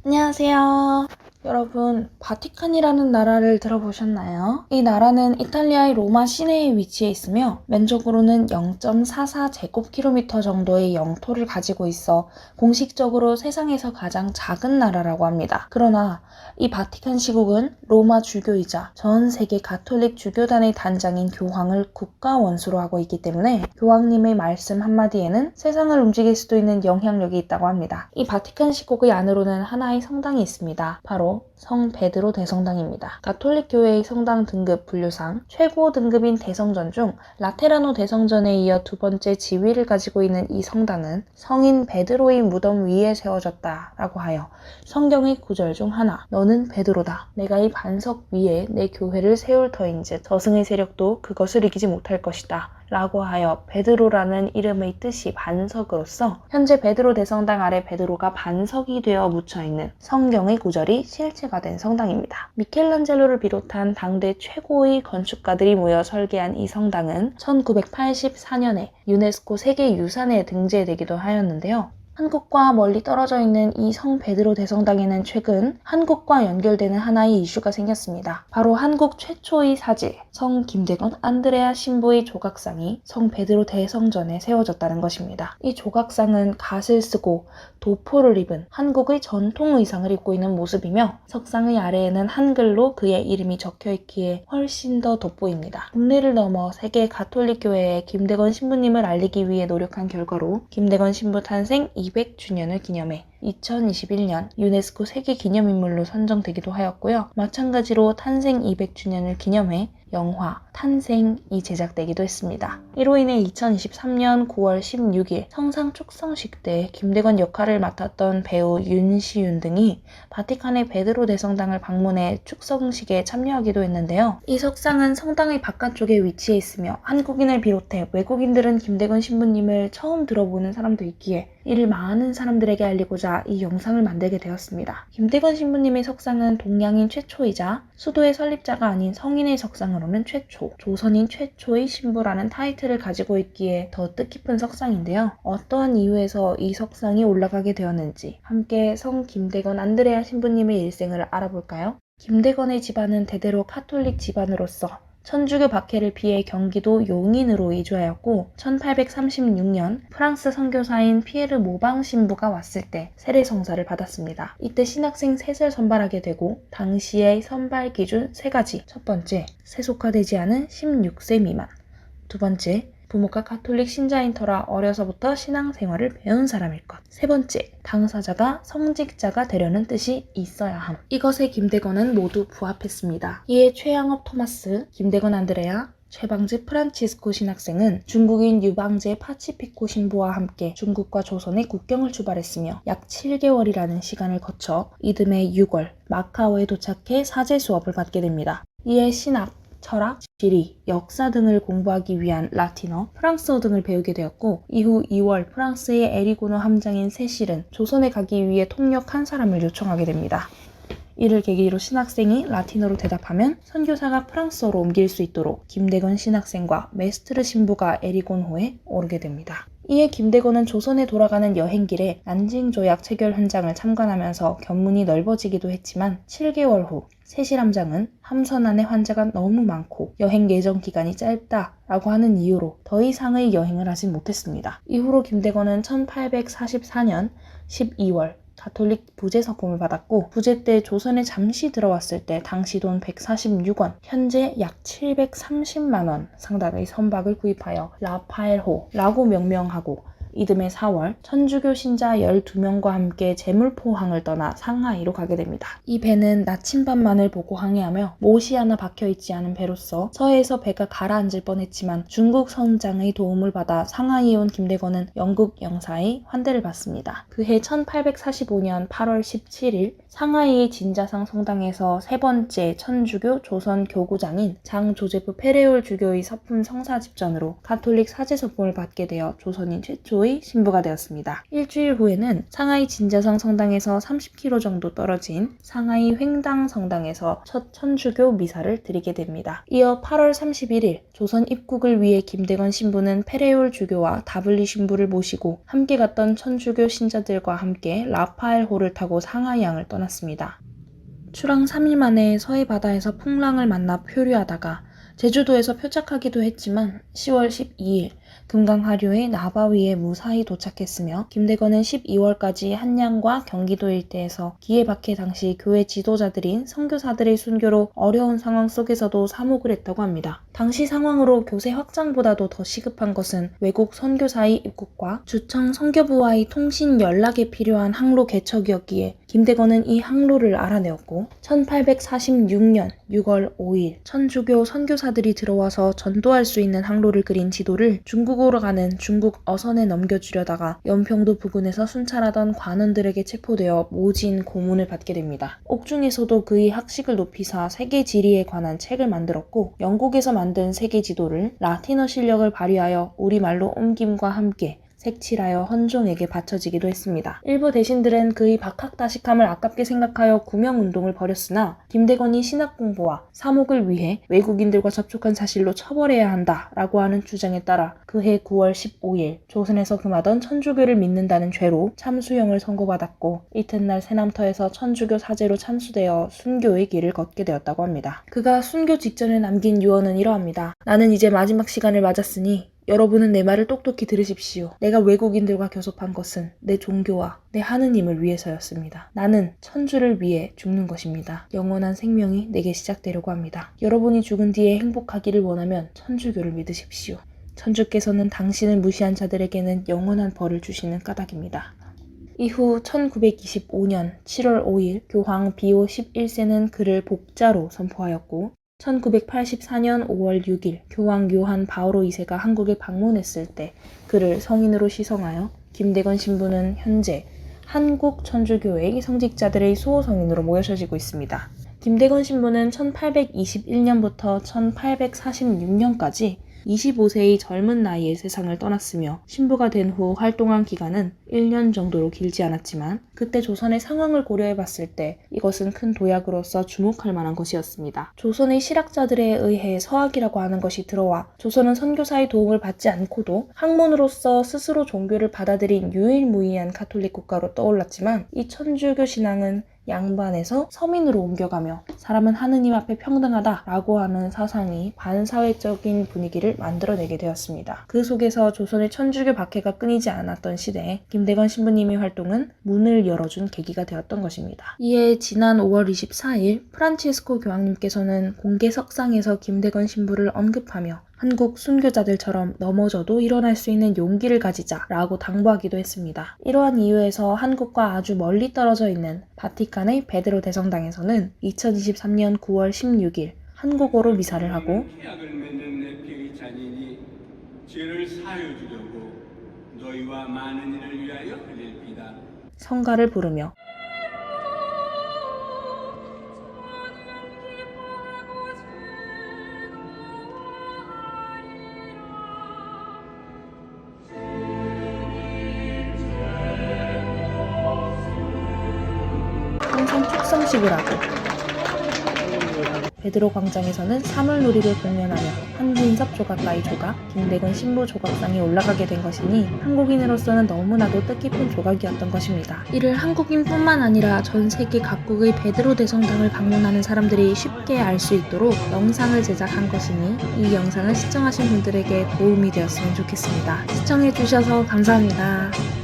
안녕하세요. 여러분, 바티칸이라는 나라를 들어보셨나요? 이 나라는 이탈리아의 로마 시내에 위치해 있으며 면적으로는 0.44제곱킬로미터 정도의 영토를 가지고 있어 공식적으로 세상에서 가장 작은 나라라고 합니다. 그러나 이 바티칸 시국은 로마 주교이자 전 세계 가톨릭 주교단의 단장인 교황을 국가 원수로 하고 있기 때문에 교황님의 말씀 한마디에는 세상을 움직일 수도 있는 영향력이 있다고 합니다. 이 바티칸 시국의 안으로는 하나의 성당이 있습니다. 바로 성 베드로 대성당입니다. 가톨릭 교회의 성당 등급 분류상 최고 등급인 대성전 중 라테라노 대성전에 이어 두 번째 지위를 가지고 있는 이 성당은 성인 베드로의 무덤 위에 세워졌다라고 하여 성경의 구절 중 하나, 너는 베드로다. 내가 이 반석 위에 내 교회를 세울 터인즉 저승의 세력도 그것을 이기지 못할 것이다. 라고 하여 베드로라는 이름의 뜻이 반석으로서 현재 베드로 대성당 아래 베드로가 반석이 되어 묻혀있는 성경의 구절이 실체가 된 성당입니다. 미켈란젤로를 비롯한 당대 최고의 건축가들이 모여 설계한 이 성당은 1984년에 유네스코 세계유산에 등재되기도 하였는데요. 한국과 멀리 떨어져 있는 이 성 베드로 대성당에는 최근 한국과 연결되는 하나의 이슈가 생겼습니다. 바로 한국 최초의 사제, 성 김대건 안드레아 신부의 조각상이 성 베드로 대성전에 세워졌다는 것입니다. 이 조각상은 갓을 쓰고 도포를 입은 한국의 전통 의상을 입고 있는 모습이며 석상의 아래에는 한글로 그의 이름이 적혀있기에 훨씬 더 돋보입니다. 국내를 넘어 세계 가톨릭 교회에 김대건 신부님을 알리기 위해 노력한 결과로 김대건 신부 탄생 200주년을 기념해 2021년 유네스코 세계기념인물로 선정되기도 하였고요. 마찬가지로 탄생 200주년을 기념해 영화 탄생이 제작되기도 했습니다. 이로 인해 2023년 9월 16일 성상 축성식 때 김대건 역할을 맡았던 배우 윤시윤 등이 바티칸의 베드로 대성당을 방문해 축성식에 참여하기도 했는데요. 이 석상은 성당의 바깥쪽에 위치해 있으며 한국인을 비롯해 외국인들은 김대건 신부님을 처음 들어보는 사람도 있기에 이를 많은 사람들에게 알리고자 이 영상을 만들게 되었습니다. 김대건 신부님의 석상은 동양인 최초이자 수도의 설립자가 아닌 성인의 석상으로는 최초, 조선인 최초의 신부라는 타이틀을 가지고 있기에 더 뜻깊은 석상인데요. 어떠한 이유에서 이 석상이 올라가게 되었는지 함께 성 김대건 안드레아 신부님의 일생을 알아볼까요? 김대건의 집안은 대대로 카톨릭 집안으로서 천주교 박해를 피해 경기도 용인으로 이주하였고 1836년 프랑스 선교사인 피에르 모방 신부가 왔을 때 세례성사를 받았습니다. 이때 신학생 셋을 선발하게 되고 당시의 선발 기준 3가지. 첫 번째, 세속화되지 않은 16세 미만. 두 번째, 부모가 가톨릭 신자인 터라 어려서부터 신앙생활을 배운 사람일 것. 세 번째, 당사자가 성직자가 되려는 뜻이 있어야 함. 이것에 김대건은 모두 부합했습니다. 이에 최양업 토마스, 김대건 안드레아, 최방즈 프란치스코 신학생은 중국인 유방제 파치피코 신부와 함께 중국과 조선의 국경을 출발했으며 약 7개월이라는 시간을 거쳐 이듬해 6월 마카오에 도착해 사제 수업을 받게 됩니다. 이에 신학, 철학, 지리, 역사 등을 공부하기 위한 라틴어, 프랑스어 등을 배우게 되었고 이후 2월 프랑스의 에리고노 함장인 세실은 조선에 가기 위해 통역한 사람을 요청하게 됩니다. 이를 계기로 신학생이 라틴어로 대답하면 선교사가 프랑스어로 옮길 수 있도록 김대건 신학생과 메스트르 신부가 에리곤호에 오르게 됩니다. 이에 김대건은 조선에 돌아가는 여행길에 난징조약 체결 현장을 참관하면서 견문이 넓어지기도 했지만 7개월 후 세실 함장은 함선 안에 환자가 너무 많고 여행 예정 기간이 짧다라고 하는 이유로 더 이상의 여행을 하진 못했습니다. 이후로 김대건은 1844년 12월 가톨릭 부제 석공을 받았고 부제 때 조선에 잠시 들어왔을 때 당시 돈 146원, 현재 약 730만 원 상당의 선박을 구입하여 라파엘호라고 명명하고 이듬해 4월 천주교 신자 12명과 함께 제물포항을 떠나 상하이로 가게 됩니다. 이 배는 나침반만을 보고 항해하며 못이 하나 박혀있지 않은 배로서 서해에서 배가 가라앉을 뻔했지만 중국 선장의 도움을 받아 상하이에 온 김대건은 영국 영사의 환대를 받습니다. 그해 1845년 8월 17일 상하이의 진자상 성당에서 세 번째 천주교 조선 교구장인 장 조제프 페레올 주교의 서품 성사 집전으로 가톨릭 사제 서품을 받게 되어 조선인 최초의 정도의 신부가 되었습니다. 일주일 후에는 상하이 진자성 성당에서 30km 정도 떨어진 상하이 횡당 성당에서 첫 천주교 미사를 드리게 됩니다. 이어 8월 31일 조선 입국을 위해 김대건 신부는 페레올 주교와 다블리 신부를 모시고 함께 갔던 천주교 신자들과 함께 라파엘호를 타고 상하이항을 떠났습니다. 출항 3일 만에 서해 바다에서 풍랑을 만나 표류하다가 제주도에서 표착하기도 했지만 10월 12일 금강하류의 나바위에 무사히 도착했으며 김대건은 12월까지 한양과 경기도 일대에서 기해박해 당시 교회 지도자들인 선교사들의 순교로 어려운 상황 속에서도 사목을 했다고 합니다. 당시 상황으로 교세 확장보다도 더 시급한 것은 외국 선교사의 입국과 주청 선교부와의 통신 연락에 필요한 항로 개척이었기에 김대건은 이 항로를 알아내었고 1846년 6월 5일 천주교 선교사들이 들어와서 전도할 수 있는 항로를 그린 지도를 중국으로 가는 중국 어선에 넘겨주려다가 연평도 부근에서 순찰하던 관원들에게 체포되어 모진 고문을 받게 됩니다. 옥중에서도 그의 학식을 높이사 세계 지리에 관한 책을 만들었고 영국에서 만든 세계 지도를 라틴어 실력을 발휘하여 우리말로 옮김과 함께 색칠하여 헌종에게 바쳐지기도 했습니다. 일부 대신들은 그의 박학다식함을 아깝게 생각하여 구명운동을 벌였으나 김대건이 신학공부와 사목을 위해 외국인들과 접촉한 사실로 처벌해야 한다라고 하는 주장에 따라 그해 9월 15일 조선에서 금하던 천주교를 믿는다는 죄로 참수형을 선고받았고 이튿날 새남터에서 천주교 사제로 참수되어 순교의 길을 걷게 되었다고 합니다. 그가 순교 직전에 남긴 유언은 이러합니다. 나는 이제 마지막 시간을 맞았으니 여러분은 내 말을 똑똑히 들으십시오. 내가 외국인들과 교섭한 것은 내 종교와 내 하느님을 위해서였습니다. 나는 천주를 위해 죽는 것입니다. 영원한 생명이 내게 시작되려고 합니다. 여러분이 죽은 뒤에 행복하기를 원하면 천주교를 믿으십시오. 천주께서는 당신을 무시한 자들에게는 영원한 벌을 주시는 까닭입니다. 이후 1925년 7월 5일 교황 비오 11세는 그를 복자로 선포하였고 1984년 5월 6일 교황 요한 바오로 2세가 한국에 방문했을 때 그를 성인으로 시성하여 김대건 신부는 현재 한국 천주교회 성직자들의 수호성인으로 모셔지고 있습니다. 김대건 신부는 1821년부터 1846년까지 25세의 젊은 나이에 세상을 떠났으며 신부가 된 후 활동한 기간은 1년 정도로 길지 않았지만 그때 조선의 상황을 고려해봤을 때 이것은 큰 도약으로서 주목할 만한 것이었습니다. 조선의 실학자들에 의해 서학이라고 하는 것이 들어와 조선은 선교사의 도움을 받지 않고도 학문으로서 스스로 종교를 받아들인 유일무이한 가톨릭 국가로 떠올랐지만 이 천주교 신앙은 양반에서 서민으로 옮겨가며 사람은 하느님 앞에 평등하다라고 하는 사상이 반사회적인 분위기를 만들어내게 되었습니다. 그 속에서 조선의 천주교 박해가 끊이지 않았던 시대에 김대건 신부님의 활동은 문을 열어준 계기가 되었던 것입니다. 이에 지난 5월 24일 프란치스코 교황님께서는 공개 석상에서 김대건 신부를 언급하며 한국 순교자들처럼 넘어져도 일어날 수 있는 용기를 가지자라고 당부하기도 했습니다. 이러한 이유에서 한국과 아주 멀리 떨어져 있는 바티칸의 베드로 대성당에서는 2023년 9월 16일 한국어로 미사를 하고 계약을 맺는 내 피의 잔인이 죄를 사하여 주려고 너희와 많은 이를 위하여 흘릴비다. 성가를 부르며 항상 축성식을 하고 베드로 광장에서는 사물놀이를 공연하며 한진섭 조각가의 조각, 김대건 신부 조각상이 올라가게 된 것이니 한국인으로서는 너무나도 뜻깊은 조각이었던 것입니다. 이를 한국인뿐만 아니라 전 세계 각국의 베드로 대성당을 방문하는 사람들이 쉽게 알 수 있도록 영상을 제작한 것이니 이 영상을 시청하신 분들에게 도움이 되었으면 좋겠습니다. 시청해주셔서 감사합니다.